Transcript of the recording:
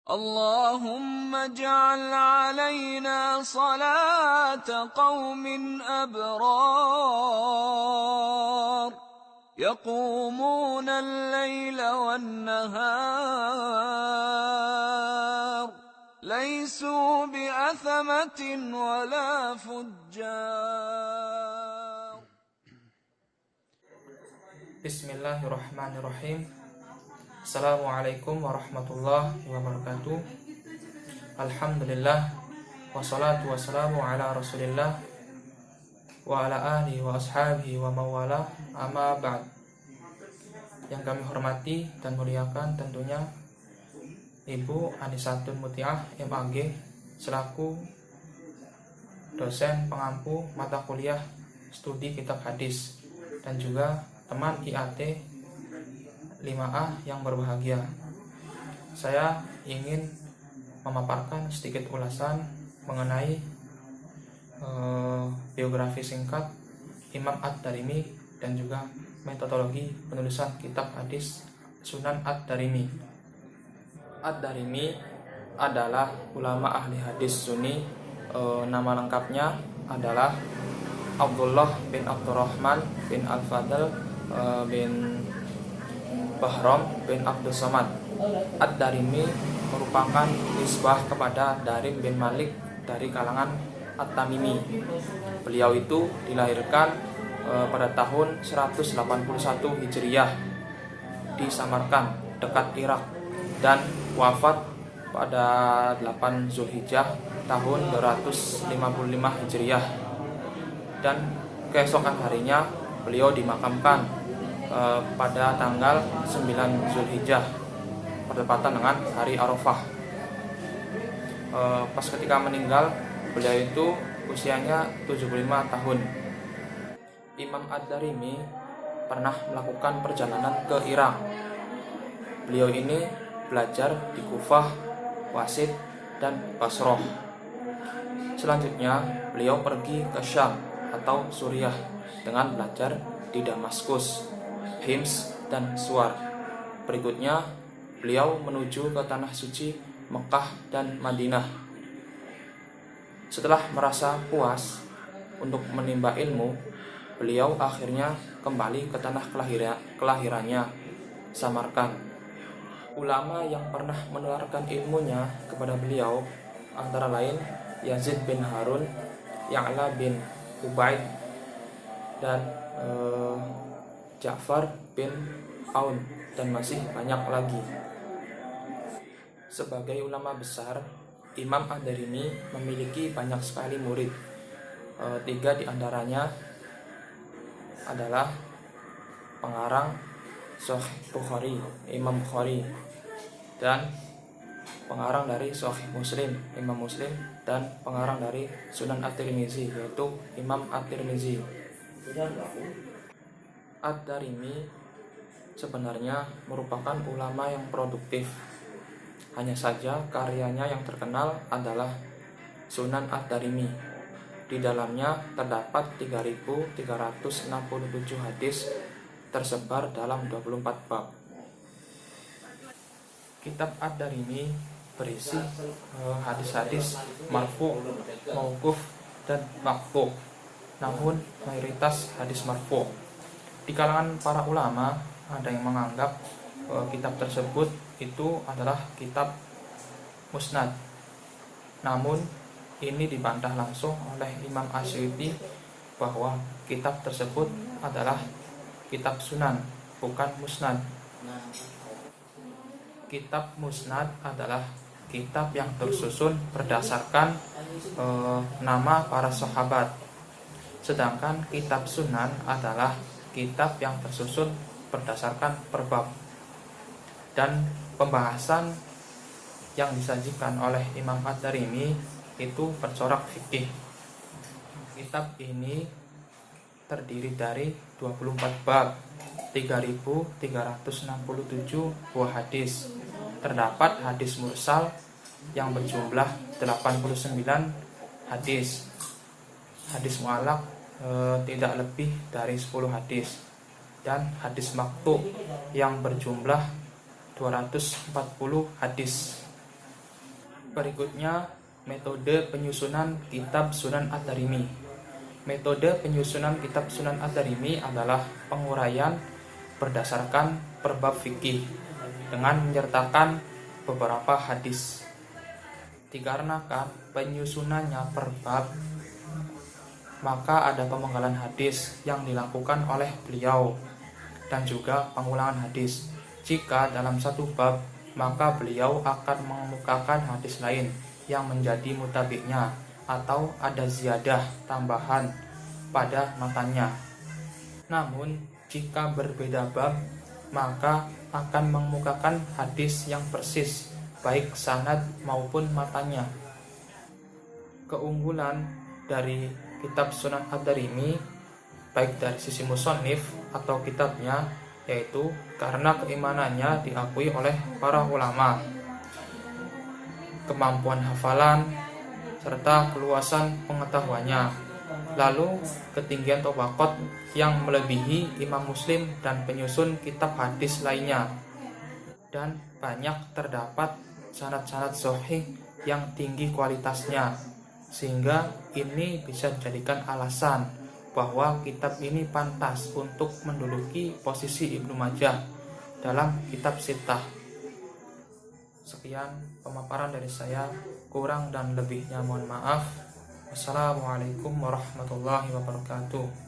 اللهم اجعل علينا صلاة قوم أبرار يقومون الليل والنهار ليسوا بأثمة ولا فجار. Bismillahirrahmanirrahim. Assalamualaikum warahmatullahi wabarakatuh. Alhamdulillah, wassalatu wassalamu ala rasulillah wa ala alihi wa ashabihi wa mawala, amma ba'd. Yang kami hormati dan muliakan tentunya Ibu Anisatun Mutiah MAG selaku dosen pengampu mata kuliah studi kitab hadis, dan juga teman IAT 5A yang berbahagia. Saya ingin memaparkan sedikit ulasan mengenai biografi singkat Imam Ad-Darimi dan juga metodologi penulisan kitab hadis Sunan Ad-Darimi. Ad-Darimi adalah ulama ahli hadis Sunni. Nama lengkapnya adalah Abdullah bin Abdurrahman bin Al-Fadl bin Bahram bin Abdul Samad. Ad-Darimi merupakan nisbah kepada Darim bin Malik dari kalangan At-Tamimi. Beliau itu dilahirkan pada tahun 181 Hijriyah di Samarkand, dekat Irak, dan wafat pada 8 Zulhijjah tahun 255 Hijriyah. Dan keesokan harinya beliau dimakamkan pada tanggal 9 Zulhijjah bertepatan dengan hari Arafah. Pas ketika meninggal, beliau itu usianya 75 tahun. Imam Ad-Darimi pernah melakukan perjalanan ke Irak. Beliau ini belajar di Kufah, Wasit, dan Basrah. Selanjutnya beliau pergi ke Syam atau Suriah dengan belajar di Damaskus, Hims, dan Suar. Berikutnya beliau menuju ke tanah suci Mekah dan Madinah. Setelah merasa puas untuk menimba ilmu, beliau akhirnya kembali ke tanah kelahirannya, Samarkand. Ulama yang pernah menularkan ilmunya kepada beliau antara lain Yazid bin Harun, Ya'la bin Ubaid, dan Ja'far bin Aun, dan masih banyak lagi. Sebagai ulama besar, Imam Ad-Darimi memiliki banyak sekali murid. 3 di antaranya adalah pengarang Sahih Bukhari, Imam Bukhari, dan pengarang dari Sahih Muslim, Imam Muslim, dan pengarang dari Sunan At-Tirmizi, yaitu Imam At-Tirmizi. Ad-Darimi sebenarnya merupakan ulama yang produktif. Hanya saja karyanya yang terkenal adalah Sunan Ad-Darimi. Di dalamnya terdapat 3.367 hadis tersebar dalam 24 bab. Kitab Ad-Darimi berisi hadis-hadis marfu', mauquf, dan maqtu'. Namun mayoritas hadis marfu'. Di kalangan para ulama ada yang menganggap kitab tersebut itu adalah kitab musnad. Namun ini dibantah langsung oleh Imam Asy'uti bahwa kitab tersebut adalah kitab sunan, bukan musnad. Kitab musnad adalah kitab yang tersusun berdasarkan nama para sahabat. Sedangkan kitab sunan adalah kitab yang tersusun berdasarkan perbab. Dan pembahasan yang disajikan oleh Imam Ad-Darimi itu bercorak fikih. Kitab ini terdiri dari 24 bab, 3.367 buah hadis. Terdapat hadis mursal yang berjumlah 89 hadis. Hadis mu'allaq tidak lebih dari 10 hadis, dan hadis maqtu yang berjumlah 240 hadis. Berikutnya, metode penyusunan kitab Sunan Ad-Darimi. Metode penyusunan kitab Sunan Ad-Darimi adalah penguraian berdasarkan perbab fikih dengan menyertakan beberapa hadis. Dikarenakan penyusunannya per bab, maka ada pemenggalan hadis yang dilakukan oleh beliau dan juga pengulangan hadis. Jika dalam satu bab, maka beliau akan mengemukakan hadis lain yang menjadi mutabiknya atau ada ziyadah tambahan pada matanya. Namun jika berbeda bab, maka akan mengemukakan hadis yang persis, baik sanad maupun matanya. Keunggulan dari kitab Sunan Ad-Darimi, baik dari sisi musannif atau kitabnya, yaitu karena keimanannya diakui oleh para ulama, kemampuan hafalan, serta keluasan pengetahuannya. Lalu ketinggian tabaqat yang melebihi Imam Muslim dan penyusun kitab hadis lainnya. Dan banyak terdapat sanad-sanad sahih yang tinggi kualitasnya, sehingga ini bisa dijadikan alasan bahwa kitab ini pantas untuk menduduki posisi Ibnu Majah dalam kitab Sittah. Sekian pemaparan dari saya, kurang dan lebihnya mohon maaf. Wassalamualaikum warahmatullahi wabarakatuh.